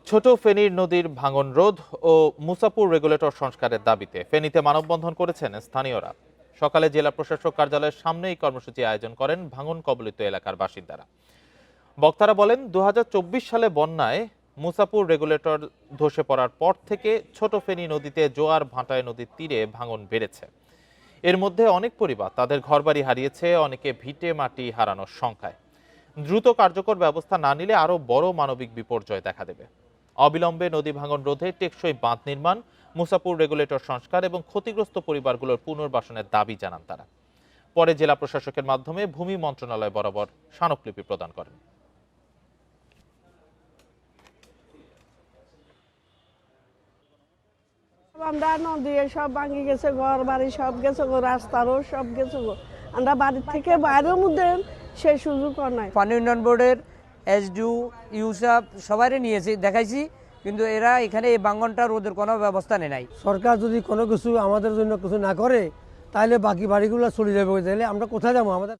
ছোট ফেনীর নদীর ভাঙন রোধ ও মুসাপুর রেগুলেটর সংস্কারের দাবিতে ফেনীতে মানববন্ধন করেছেন স্থানীয়রা। সকালে জেলা প্রশাসক কার্যালয়ের সামনে এই কর্মসূচি আয়োজন করেন ভাঙন কবলিত এলাকার বাসিন্দারা। বক্তারা বলেন, ২০২৪ সালে বন্যায় মুসাপুর রেগুলেটর ধসে পড়ার পর থেকে ছোট ফেনী নদীতে জোয়ার ভাটায় নদীর তীরে ভাঙন বেড়েছে। এর মধ্যে অনেক পরিবার তাদের ঘরবাড়ি হারিয়েছে, অনেকে ভিটে মাটি হারানোর শঙ্কায়। দ্রুত কার্যকর ব্যবস্থা না নিলে আরো বড় মানবিক বিপর্যয় দেখা দেবে। অবিলম্বে নদী ভাঙন রোধে টেকসই বাঁধ নির্মাণ, মুসাপুর রেগুলেটর সংস্কার এবং ক্ষতিগ্রস্ত পরিবারগুলোর পুনর্বাসনের দাবি জানান তারা। পরে জেলা প্রশাসকের মাধ্যমে ভূমি মন্ত্রণালয় বরাবর স্মারকলিপি প্রদান করেন। আমরা নদী সব ভাঙি গেছে, ঘর বাড়ি সব গেছে, রাস্তারও সব গেছে। আমরা বাড়ির থেকে বাইরের মধ্যে সেই সুযোগ নাই। পানি উন্নয়ন বোর্ডের এসডিও ইউসাফ সবাই নিয়েছি, দেখাইছি, কিন্তু এরা এখানে এই ভাঙনটা রোধের কোনো ব্যবস্থা নেই। সরকার যদি কোনো কিছু আমাদের জন্য কিছু না করে তাহলে বাকি বাড়িগুলো চলে যাবে, তাহলে আমরা কোথায় যাবো? আমাদের